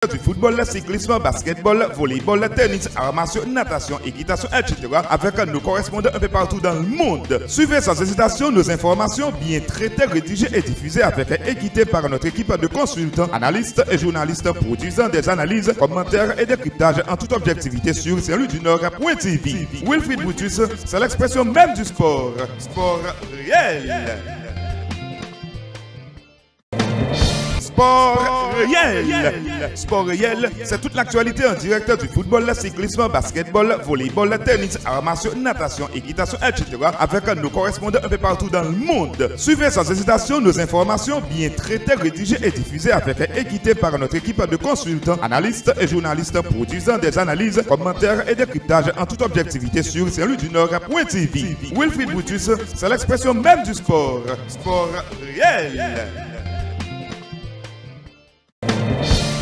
Du football, cyclisme, basketball, volleyball, tennis, arts martiaux, natation, équitation, etc. avec nos correspondants un peu partout dans le monde. Suivez sans hésitation nos informations bien traitées, rédigées et diffusées avec équité par notre équipe de consultants, analystes et journalistes produisant des analyses, commentaires et décryptages en toute objectivité sur Saint-Louis-du-Nord.tv. WILFRID BRUTUS, c'est l'expression même du sport. Sport réel. Sport réel. Sport réel, c'est toute l'actualité en direct du football, cyclisme, basketball, volleyball, tennis, arts martiaux, natation, équitation, etc. avec nos correspondants un peu partout dans le monde. Suivez sans hésitation nos informations bien traitées, rédigées et diffusées avec équité par notre équipe de consultants, analystes et journalistes produisant des analyses, commentaires et décryptages en toute objectivité sur Saint-Louis-du-Nord.tv. WILFRID BRUTUS, c'est l'expression même du sport. Sport réel.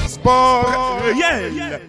Sport réel.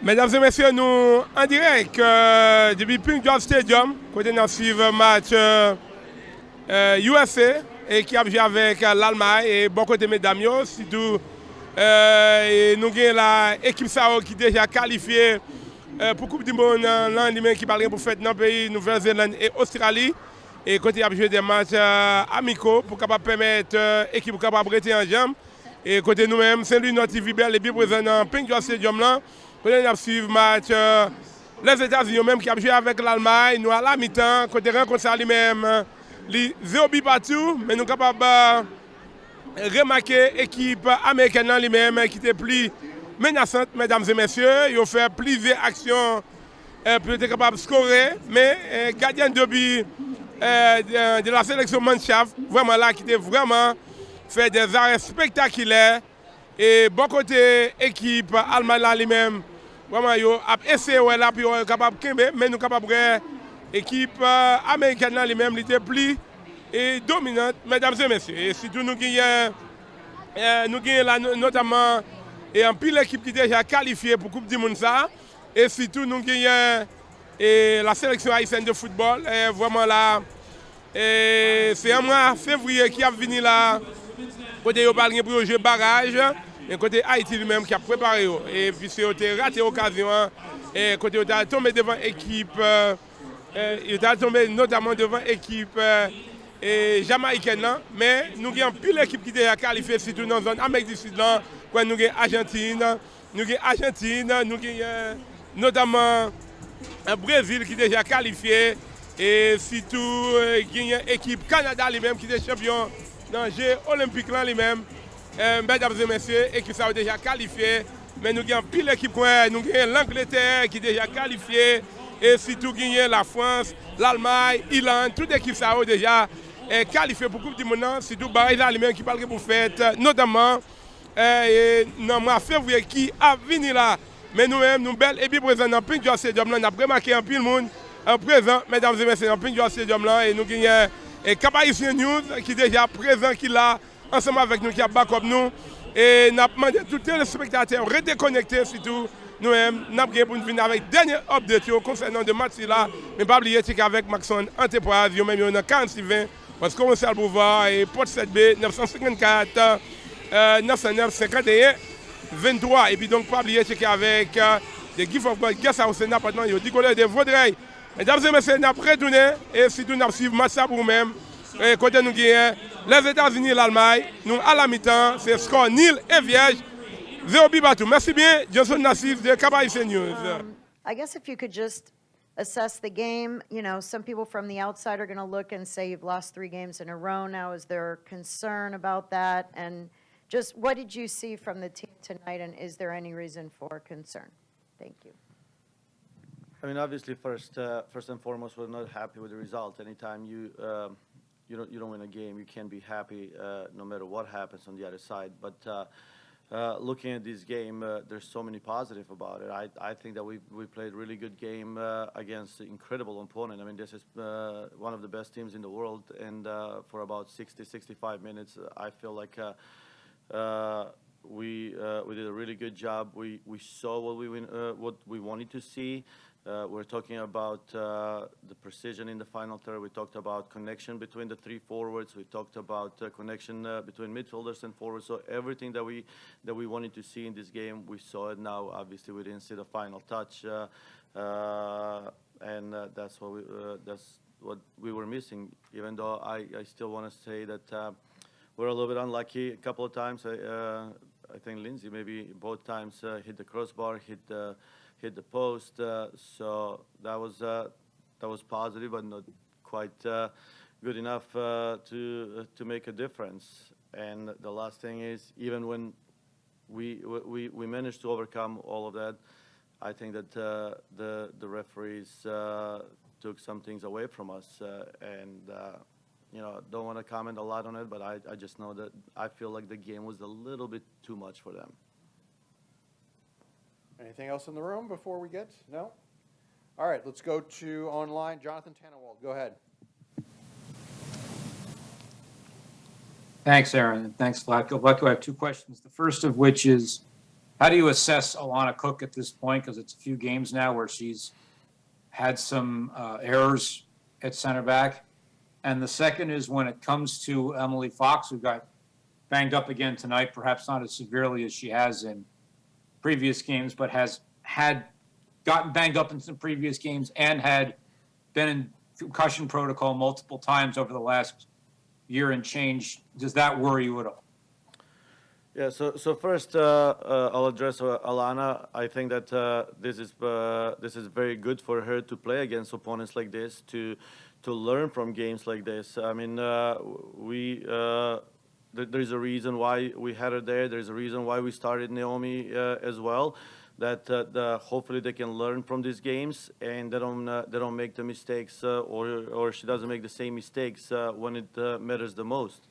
Mesdames et messieurs, nous en direct depuis Pink George Stadium, côté nous suivre match USA et qui a joué avec l'Allemagne et bon côté mesdames, surtout et nous avons l'équipe qui est déjà qualifiée pour Coupe du Monde qui parle pour faire dans le pays Nouvelle-Zélande et Australie. Et côté il a joué des matchs amicaux pour capable permettre l'équipe capable de rester en jambes. Et côté nous-mêmes, Saint-Louis notre TV est bien présent dans Pink George Stadium là. Nous avons suivi le match les États-Unis même qui a joué avec l'Allemagne. Nous à la mi-temps, côté rencontre ça lui-même, les 0 buts partout, mais nous sommes capables de remarquer l'équipe américaine lui-même qui était plus menaçante, mesdames et messieurs. Ils ont fait plusieurs actions pour être capable de scorer, mais gardien de but de la sélection Mannschaft, vraiment là, qui était vraiment fait des arrêts spectaculaires. Et bon côté équipe allemande lui-même, vraiment yo a essayé ouais là puis capable kembe mais nous capable équipe américaine là lui-même était plus et dominante mesdames et messieurs et surtout nous gagnons là notamment et en pile équipe qui déjà qualifiée pour Coupe du Monde ça et surtout nous gagnons et la sélection haïtienne de football est vraiment là et c'est un mois février qui a venu là côté yo parlé pour jouer barrage et côté Haïti lui-même qui a préparé et puis c'est raté l'occasion et côté il a tombé devant équipe il a tombé notamment devant équipe jamaïcaine mais nous avons pile l'équipe qui est qualifiée surtout dans la zone Amérique du Sud là quand nous avons Argentine nous avons notamment un Brésil qui est déjà qualifié et surtout une équipe Canada lui-même qui est champion dans le jeu olympique là lui-même mesdames et messieurs et qui sont déjà qualifiés mais nous avons pile l'équipe nous avons l'Angleterre qui est déjà qualifiée et surtout la France, l'Allemagne, l'Irlande, toute l'équipe ça a déjà qualifié pour Coupe du Monde, surtout Barrage lui-même qui parle pour fête, notamment dans le mois de février qui a venu là. Mais nous-mêmes, nous belles et bien présents dans le Pinjo Stadium là, nous avons remarqué un peu le monde en présent, mesdames et messieurs, dans le Pinjo Stadium là, et nous gagnons Cap-Haïtien News qui est déjà présent, qui est là, ensemble avec nous, qui a backup nous. Et nous avons demandé à tous les spectateurs de redéconnecter surtout. Nous-mêmes, nous avons pour nous venir avec dernier update concernant le match là. Mais pas oublier qu'avec Maxon Enterprise, nous même dans 46-20, parce qu'on commence à le pouvoir et porte 7B 954 909 51 23. Et puis donc, pas oublier qu'avec des gift of God, guest house, nous avons dit qu'on a des Vaudreuil. Mesdames et messieurs, nous avons retourné et surtout nous avons suivi le match pour nous-mêmes. Et côté nous gagnons les États-Unis et l'Allemagne. Nous, à la mi-temps, c'est score nil et vierge. Zéro Bibatou. Merci bien, Johnson Nassif de Cap-Haïtien News. I guess if you could just assess the game, you know, some people from the outside are going to look and say you've lost 3 games in a row now. Is there concern about that? And just what did you see from the team tonight, and is there any reason for concern? Thank you. I mean, obviously, first and foremost, we're not happy with the result. Anytime you don't win a game, you can't be happy no matter what happens on the other side. But looking at this game, there's so many positive about it. I think that we played a really good game against an incredible opponent. I mean, this is one of the best teams in the world, and for about 60-65 minutes, I feel like we did a really good job. We saw what we wanted to see. We're talking about the precision in the final third. We talked about connection between the 3 forwards. We talked about connection between midfielders and forwards. So everything that we wanted to see in this game, we saw it now. Obviously, we didn't see the final touch, and that's what we were missing. Even though I still want to say that we're a little bit unlucky a couple of times. I think Lindsay maybe both times hit the crossbar, hit the post, so that was positive, but not quite good enough to make a difference. And the last thing is, even when we managed to overcome all of that, I think that the referees took some things away from us, and don't want to comment a lot on it, but I just know that I feel like the game was a little bit too much for them. Anything else in the room before we get? No? All right, let's go to online. Jonathan Tannenwald, go ahead. Thanks, Aaron. Thanks, Vlatko. Vlatko, I have 2 questions. The first of which is, how do you assess Alana Cook at this point? Because it's a few games now where she's had some errors at center back. And the second is when it comes to Emily Fox, who got banged up again tonight, perhaps not as severely as she has in previous games, but has gotten banged up in some previous games and had been in concussion protocol multiple times over the last year and change. Does that worry you at all? Yeah, so first I'll address Alana. I think that this is very good for her to play against opponents like this, to learn from games like this. I mean, there's a reason why we had her there. There's a reason why we started Naomi as well. That hopefully they can learn from these games and they don't make the mistakes or she doesn't make the same mistakes when it matters the most.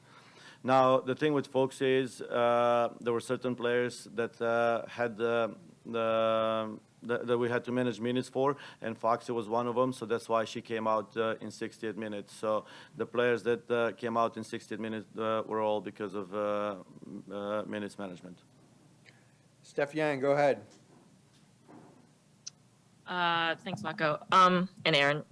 Now the thing with Fox is there were certain players that had that we had to manage minutes for, and Foxy was one of them, so that's why she came out in 68 minutes. So the players that came out in 68 minutes were all because of minutes management. Steph Yang, go ahead. Thanks, Vlatko. And Aaron.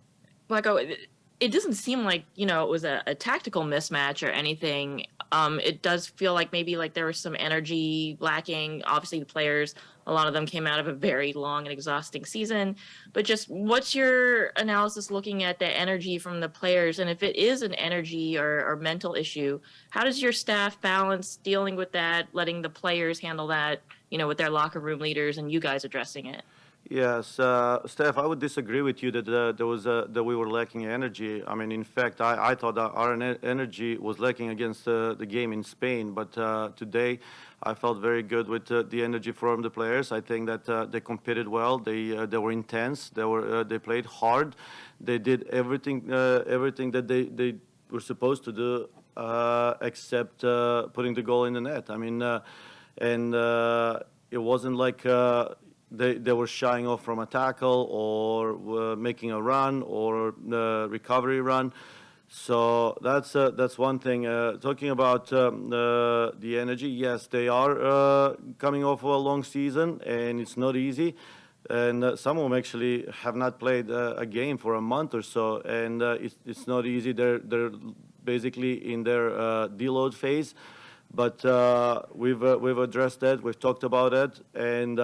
Vlatko, it doesn't seem like, it was a tactical mismatch or anything. It does feel like maybe like there was some energy lacking. Obviously, the players, a lot of them came out of a very long and exhausting season. But just what's your analysis looking at the energy from the players? And if it is an energy or mental issue, how does your staff balance dealing with that, letting the players handle that, with their locker room leaders and you guys addressing it? Yes, Steph, I would disagree with you that that we were lacking energy. I mean, in fact, I thought that our energy was lacking against the game in Spain. But today, I felt very good with the energy from the players. I think that they competed well. They were intense. They played hard. They did everything that they were supposed to do, except putting the goal in the net. I mean, it wasn't like. They were shying off from a tackle or making a run or a recovery run. So that's one thing. Talking about the energy, yes, they are coming off a long season, and it's not easy. And some of them actually have not played a game for a month or so, and it's not easy. They're basically in their deload phase, but we've addressed that. We've talked about it, and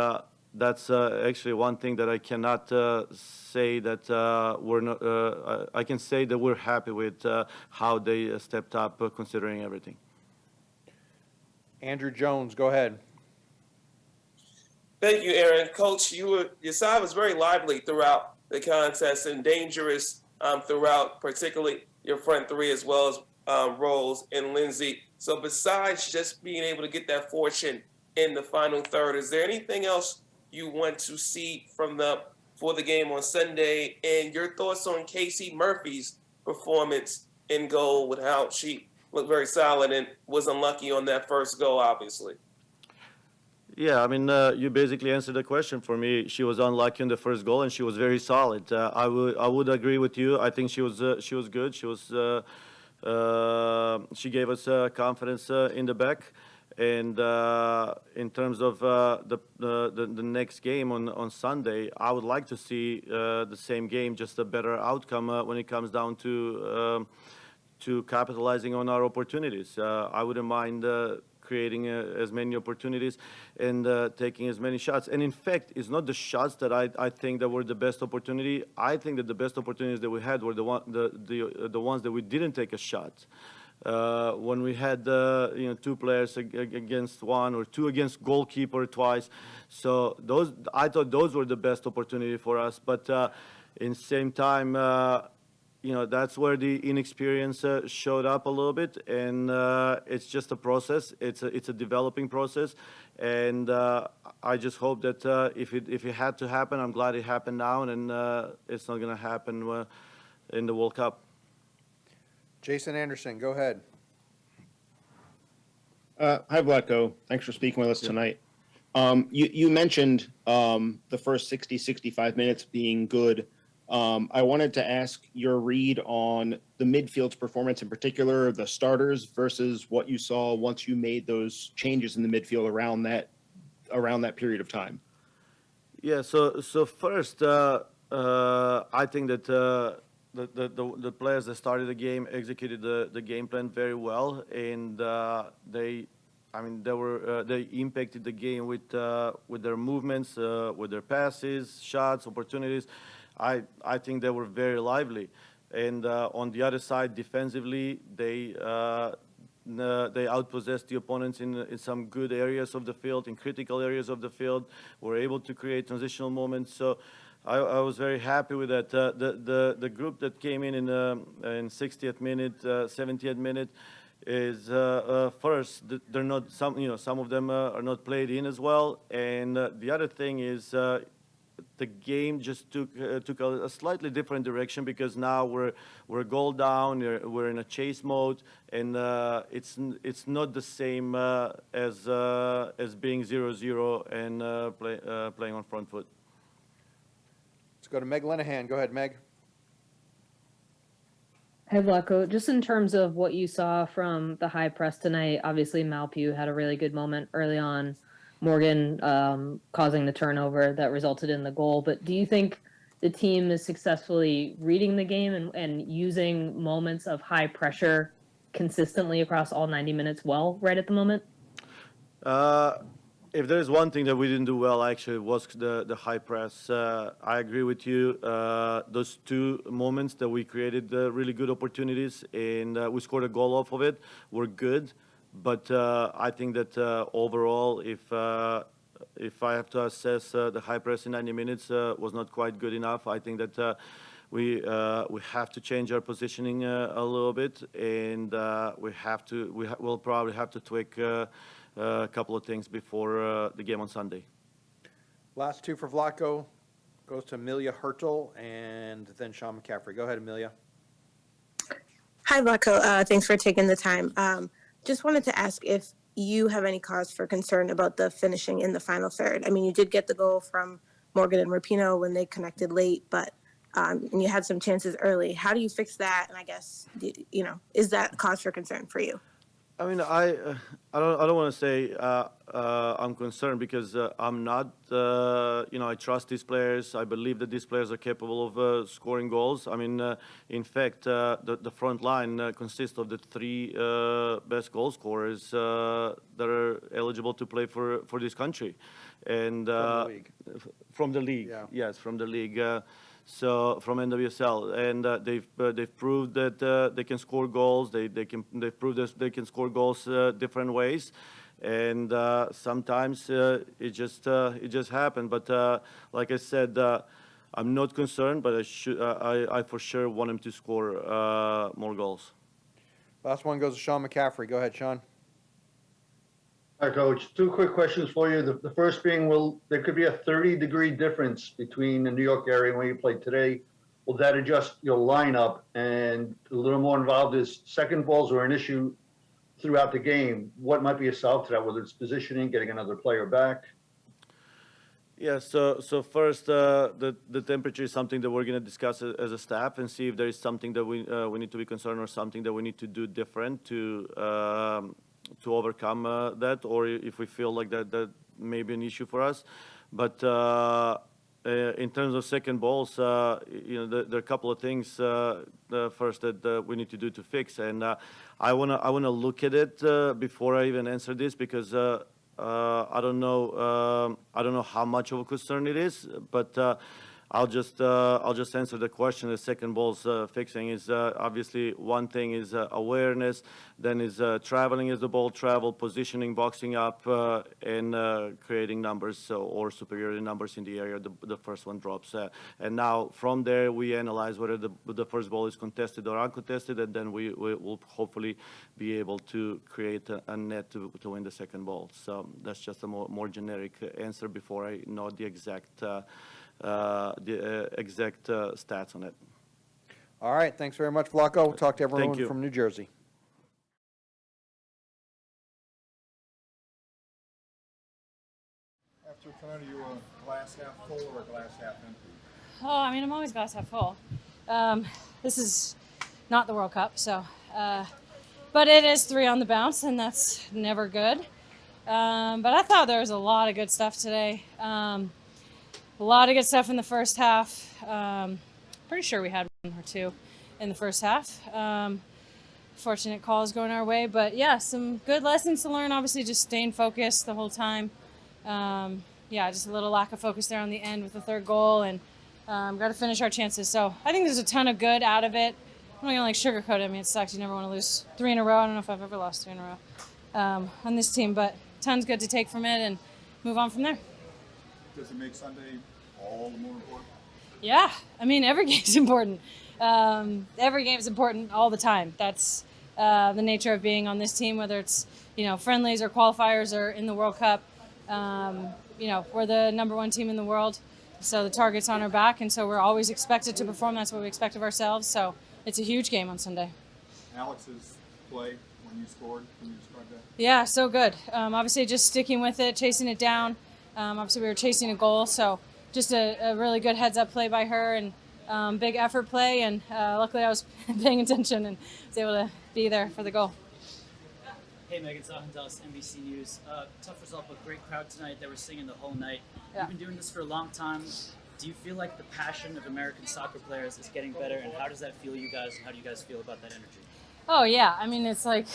that's actually one thing that I cannot say that we're not. I can say that we're happy with how they stepped up, considering everything. Andrew Jones, go ahead. Thank you, Aaron. Coach, your side was very lively throughout the contest and dangerous throughout, particularly your front three as well as Rose and Lindsay. So besides just being able to get that fortune in the final third, is there anything else you want to see for the game on Sunday, and your thoughts on Casey Murphy's performance in goal with how she looked very solid and was unlucky on that first goal, obviously? Yeah, I mean, you basically answered the question for me. She was unlucky on the first goal, and she was very solid. I would agree with you. I think she was good. She gave us confidence in the back. And in terms of the next game on Sunday, I would like to see the same game, just a better outcome when it comes down to capitalizing on our opportunities. I wouldn't mind creating as many opportunities and taking as many shots. And in fact, it's not the shots that I think that were the best opportunity. I think that the best opportunities that we had were the ones that we didn't take a shot. When we had two players against one or two against goalkeeper twice, so I thought those were the best opportunity for us. But in the same time, that's where the inexperience showed up a little bit, and it's just a process. It's a developing process, and I just hope that if it had to happen, I'm glad it happened now, and it's not going to happen in the World Cup. Jason Anderson, go ahead. Hi, Vlatko. Thanks for speaking with us tonight. You mentioned the first 60, 65 minutes being good. I wanted to ask your read on the midfield's performance, in particular the starters, versus what you saw once you made those changes in the midfield around that period of time. Yeah. So first, I think that. The players that started the game executed the game plan very well, and they impacted the game with their movements, with their passes, shots, opportunities. I think they were very lively, and on the other side, defensively, they outpossessed the opponents in some good areas of the field, in critical areas of the field. Were able to create transitional moments. So. I was very happy with that. The group that came in 60th minute, 70th minute, is first they're not some of them are not played in as well, and the other thing is the game just took a slightly different direction because now we're goal down, we're in a chase mode, and it's not the same as being 0-0 and playing on front foot. Let's go to Meg Linehan. Go ahead, Meg. Hey, Vlatko, just in terms of what you saw from the high press tonight, obviously Malpew had a really good moment early on, Morgan causing the turnover that resulted in the goal. But do you think the team is successfully reading the game and using moments of high pressure consistently across all 90 minutes well right at the moment? If there's one thing that we didn't do well, actually, was the high press. I agree with you. Those two moments that we created really good opportunities and we scored a goal off of it were good. But I think that overall, if I have to assess the high press in 90 minutes was not quite good enough. I think that we have to change our positioning a little bit, and we'll probably have to tweak a couple of things before the game on Sunday. Last two for Vlatko goes to Amelia Hertel and then Sean McCaffrey. Go ahead, Amelia. Hi, Vlatko. Thanks for taking the time. Just wanted to ask if you have any cause for concern about the finishing in the final third. I mean, you did get the goal from Morgan and Rapinoe when they connected late, but and you had some chances early. How do you fix that? And I guess, is that cause for concern for you? I mean, I don't want to say I'm concerned because I'm not. I trust these players. I believe that these players are capable of scoring goals. I mean, in fact, the front line consists of the three best goal scorers that are eligible to play for this country, and from the league. Yeah. Yes, from the league. So from NWSL, and they've proved that they can score goals. They've proved that they can score goals different ways, and sometimes it just happened. But like I said, I'm not concerned, but I for sure want him to score more goals. Last one goes to Sean McCaffrey. Go ahead, Sean. Hi, Coach. Two quick questions for you. The first being, there could be a 30-degree difference between the New York area and where you played today. Will that adjust your lineup? And a little more involved is second balls are an issue throughout the game. What might be a solve to that, whether it's positioning, getting another player back? Yeah, so first, the temperature is something that we're going to discuss as a staff and see if there is something that we need to be concerned or something that we need to do different to overcome that, or if we feel like that may be an issue for us. But in terms of second balls, there are a couple of things first that we need to do to fix, and I wanna look at it before I even answer this because I don't know how much of a concern it is, but. I'll just answer the question. The second balls fixing is obviously one thing is awareness, then is traveling as the ball travel, positioning, boxing up, and creating numbers or superiority numbers in the area the first one drops. And now from there we analyze whether the first ball is contested or uncontested, and then we will hopefully be able to create a net to win the second ball. So that's just a more generic answer before I know the exact stats on it. All right. Thanks very much, Vlatko. We'll talk to everyone from New Jersey. After tonight, are you a glass half full or a glass half empty? Oh, I mean, I'm always glass half full. This is not the World Cup, so, but it is 3 on the bounce, and that's never good. But I thought there was a lot of good stuff today. A lot of good stuff in the first half. Pretty sure we had 1 or 2 in the first half. Fortunate calls going our way, but yeah, some good lessons to learn. Obviously, just staying focused the whole time. Just a little lack of focus there on the end with the third goal, and got to finish our chances. So I think there's a ton of good out of it. I'm not gonna sugarcoat it. I mean, it sucks. You never want to lose 3 in a row. I don't know if I've ever lost 3 in a row on this team, but tons good to take from it and move on from there. Does it make Sunday all the more important? Yeah, I mean, every game's important. Every game's important all the time. That's the nature of being on this team, whether it's, friendlies or qualifiers or in the World Cup. We're the #1 team in the world. So the target's on our back, and so we're always expected to perform. That's what we expect of ourselves. So it's a huge game on Sunday. Alex's play when you scored, can you describe that? Yeah, so good. Obviously, just sticking with it, chasing it down. Obviously, we were chasing a goal, so just a really good heads-up play by her and big effort play. And luckily, I was paying attention and was able to be there for the goal. Hey, Megan Sahendas, NBC News. Tough result, but great crowd tonight. They were singing the whole night. Yeah. You've been doing this for a long time. Do you feel like the passion of American soccer players is getting better, and how does that feel you guys, and how do you guys feel about that energy? Oh, yeah. I mean, it's like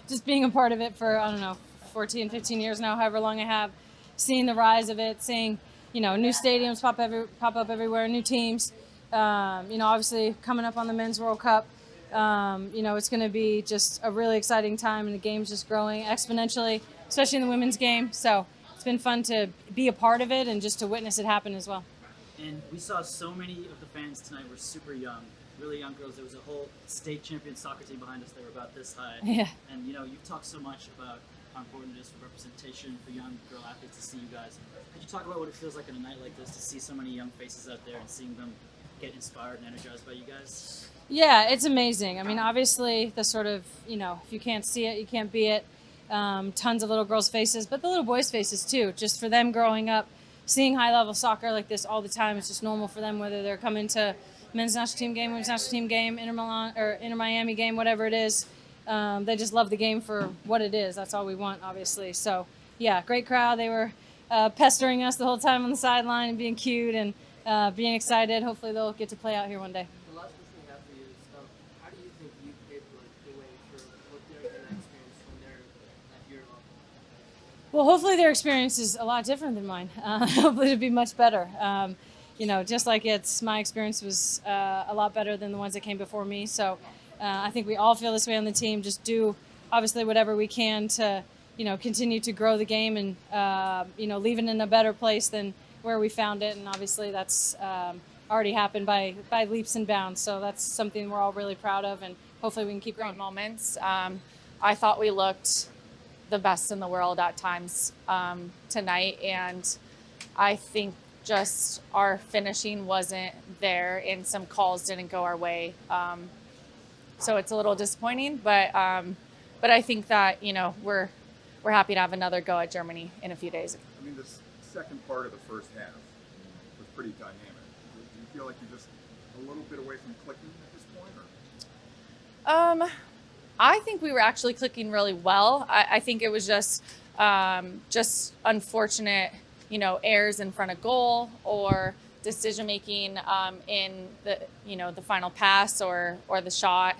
just being a part of it for, I don't know, 14, 15 years now, however long I have, seeing the rise of it, seeing, new stadiums pop up everywhere, new teams. Obviously coming up on the Men's World Cup. It's going to be just a really exciting time, and the game's just growing exponentially, especially in the women's game. So it's been fun to be a part of it and just to witness it happen as well. And we saw so many of the fans tonight were super young, really young girls. There was a whole state champion soccer team behind us. They were about this high. Yeah. And, you've talked so much about how important it is for representation for young girl athletes to see you guys. Could you talk about what it feels like on a night like this to see so many young faces out there and seeing them get inspired and energized by you guys? Yeah, it's amazing. I mean, obviously, the sort of, if you can't see it, you can't be it. Tons of little girls' faces, but the little boys' faces too. Just for them growing up, seeing high-level soccer like this all the time, it's just normal for them, whether they're coming to men's national team game, women's national team game, Inter Miami game, whatever it is. They just love the game for what it is. That's all we want, obviously. So, yeah, great crowd. They were pestering us the whole time on the sideline and being cute and being excited. Hopefully they'll get to play out here one day. The last question I have for you is, how do you think you paved the way for what they're going to experience when they're at your level? Well, hopefully their experience is a lot different than mine. Hopefully it'll be much better. Just like my experience was a lot better than the ones that came before me. So I think we all feel this way on the team. Just do, obviously, whatever we can to, continue to grow the game and, leave it in a better place than where we found it. And obviously that's already happened by leaps and bounds. So that's something we're all really proud of, and hopefully we can keep growing. Great moments. I thought we looked the best in the world at times tonight, and I think just our finishing wasn't there and some calls didn't go our way. So it's a little disappointing, but I think that, we're happy to have another go at Germany in a few days. I mean, the second part of the first half was pretty dynamic. Do you feel like you're just a little bit away from clicking at this point? Or? I think we were actually clicking really well. I think it was just unfortunate, errors in front of goal or decision making in the final pass or the shot.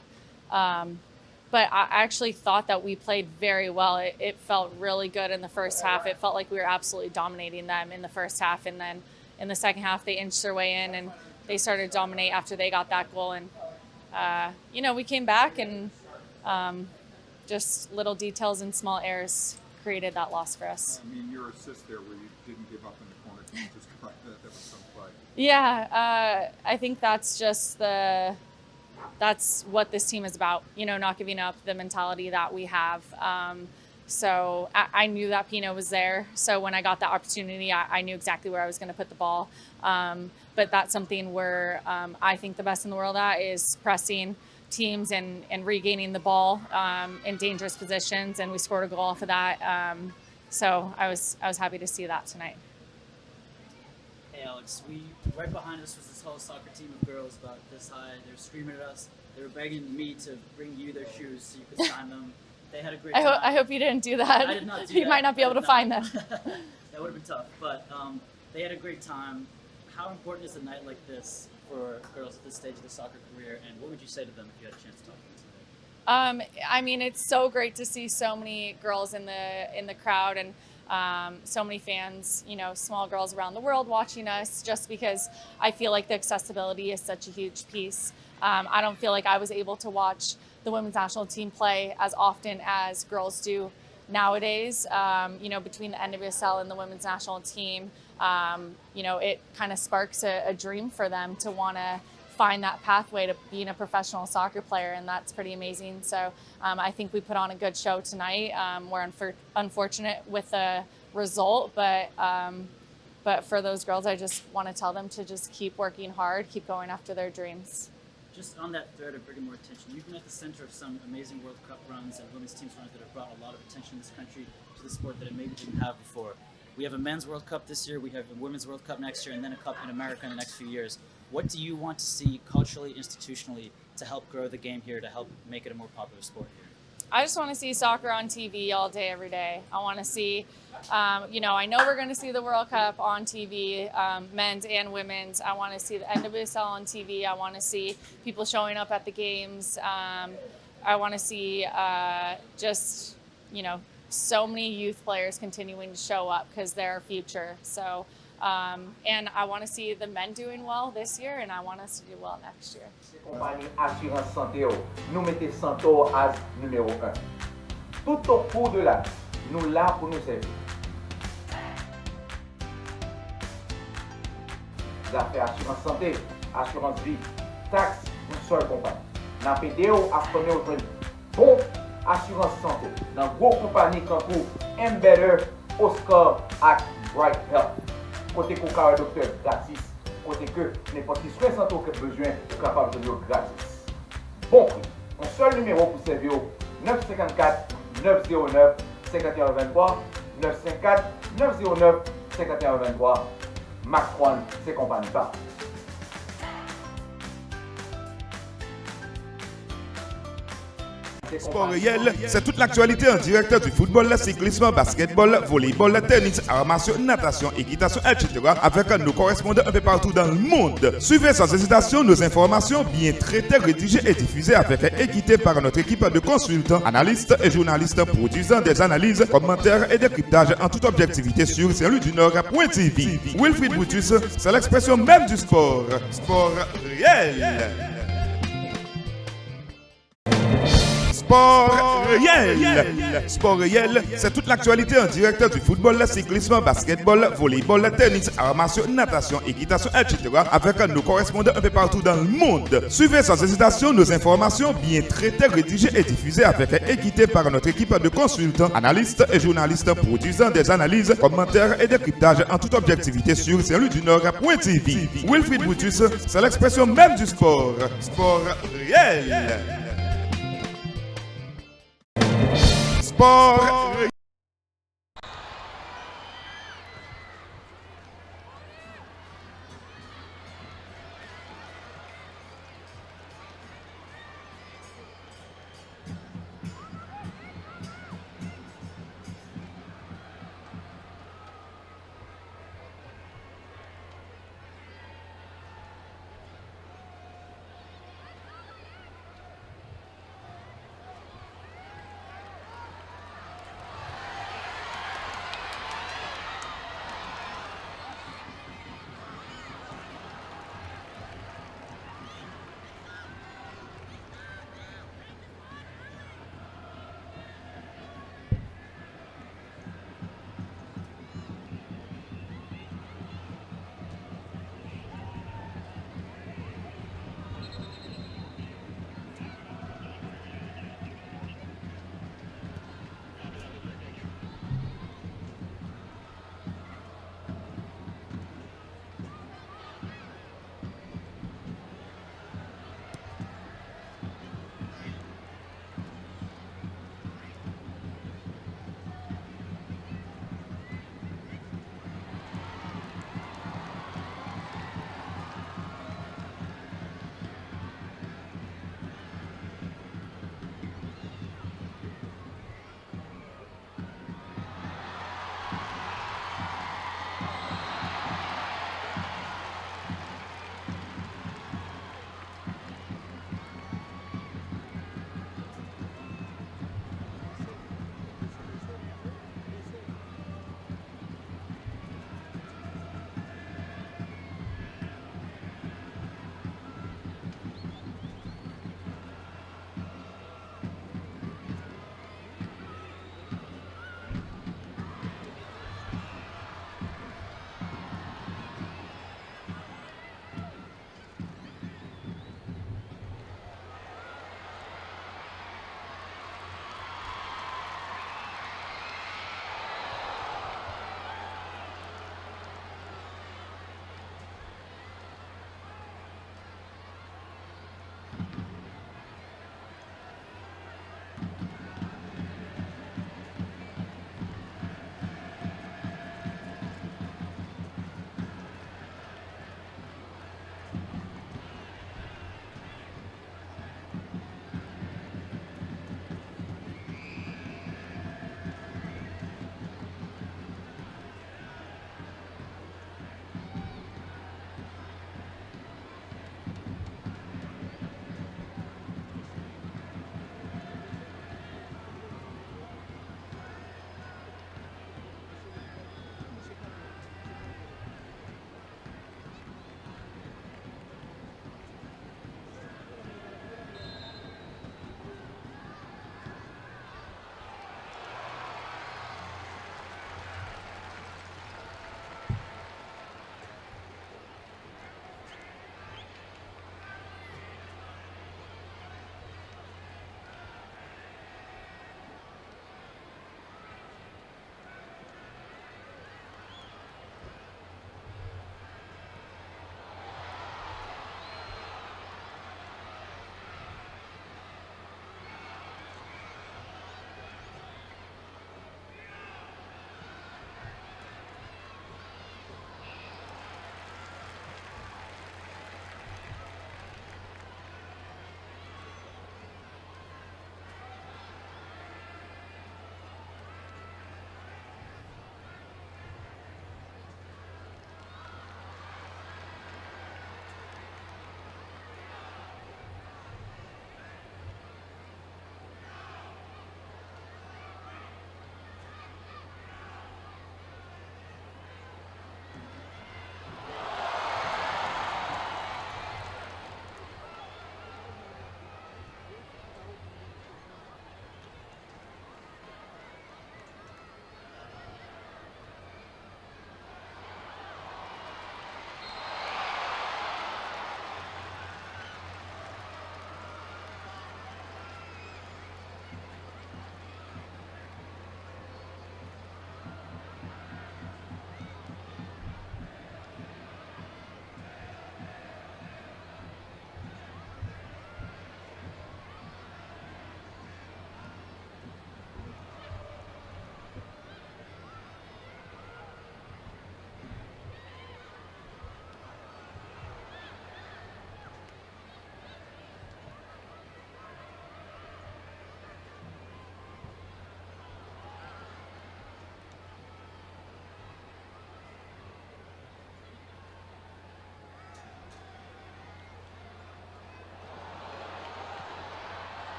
But I actually thought that we played very well. It felt really good in the first half. It felt like we were absolutely dominating them in the first half, and then in the second half they inched their way in and they started to dominate after they got that goal. And we came back and just little details and small errors created that loss for us. I mean, your assist there where you didn't give up in the corner, can you just correct that? That was some play. Yeah, I think that's just that's what this team is about, not giving up, the mentality that we have. So I knew that Pino was there. So when I got the opportunity, I knew exactly where I was going to put the ball. But that's something where I think the best in the world at is pressing teams and regaining the ball in dangerous positions. And we scored a goal off of that. So I was happy to see that tonight. Hey, Alex, right behind us was this whole soccer team of girls about this high. They were screaming at us. They were begging me to bring you their shoes so you could sign them. They had a great time. I hope you didn't do that. I did not do you that. might not be able to find them. That would have been tough, but they had a great time. How important is a night like this for girls at this stage of the soccer career, and what would you say to them if you had a chance to talk to them today? I mean, it's so great to see so many girls in the crowd and so many fans, small girls around the world watching us, just because I feel like the accessibility is such a huge piece. I don't feel like I was able to watch the women's national team play as often as girls do nowadays. Between the NWSL and the women's national team, it kind of sparks a dream for them to want to find that pathway to being a professional soccer player, and that's pretty amazing. So I think we put on a good show tonight. We're unfortunate with the result, but But for those girls, I just want to tell them to just keep working hard, keep going after their dreams. Just on that thread of bringing more attention, you've been at the center of some amazing World Cup runs and women's teams runs that have brought a lot of attention in this country to the sport that it maybe didn't have before. We have a men's World Cup this year, we have a women's World Cup next year, and then a cup in America in the next few years. What do you want to see culturally, institutionally, to help grow the game here, to help make it a more popular sport here? I just want to see soccer on TV all day, every day. I want to see, you know, I know we're going to see the World Cup on TV, men's and women's. I want to see the NWSL on TV. I want to see people showing up at the games. I want to see just, you know, so many youth players continuing to show up because they're our future. So, and I want to see the men doing well this year, and I want us to do well next year. Compagnie Assurance Santé, nous mettons Santo as numéro 1. Tout au cours de l'année, nous là pour nous servir. Vous avez assurance santé, assurance vie, taxe, une seule compagnie. Dans la PDO, apprenez au jeune bon assurance santé. Dans gros compagnie comme Embedded, Oscar et Bright Health. Côté qu'on a un docteur gratis. Côté que n'importe qui soin santé qui a besoin est capable de donner gratis. Bon prix. Un seul numéro pour servir 954 909 5123 954 909 5123 Macron, c'est compagnie pas. Sport réel, c'est toute l'actualité en direct du football, cyclisme, basketball, volleyball, tennis, arts martiaux, natation, équitation, etc. avec nos correspondants un peu partout dans le monde. Suivez sans hésitation nos informations bien traitées, rédigées et diffusées avec équité par notre équipe de consultants, analystes et journalistes produisant des analyses, commentaires et décryptages en toute objectivité sur Saint-Louis du Nord.tv. WILFRID BRUTUS, c'est l'expression même du sport. Sport réel. Sport réel. Sport réel, c'est toute l'actualité en direct du football, cyclisme, basketball, volleyball, tennis, arts martiaux, natation, équitation, etc. avec nos correspondants un peu partout dans le monde. Suivez sans hésitation nos informations bien traitées, rédigées et diffusées avec équité par notre équipe de consultants, analystes et journalistes produisant des analyses, commentaires et décryptages en toute objectivité sur Saint-Louis du Nord.tv. WILFRID BRUTUS, c'est l'expression même du sport. Sport réel. Sport.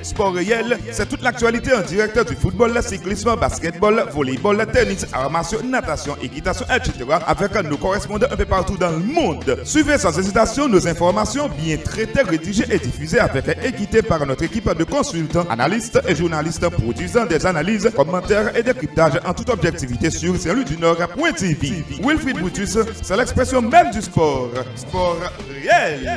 Sport réel, c'est toute l'actualité en direct du football, cyclisme, basketball, volleyball, tennis, arts martiaux, natation, équitation, etc. avec nos correspondants un peu partout dans le monde. Suivez sans hésitation nos informations bien traitées, rédigées et diffusées avec équité par notre équipe de consultants, analystes et journalistes produisant des analyses, commentaires et décryptages en toute objectivité sur celui-du-nord.tv. WILFRID BRUTUS, c'est l'expression même du sport. Sport réel.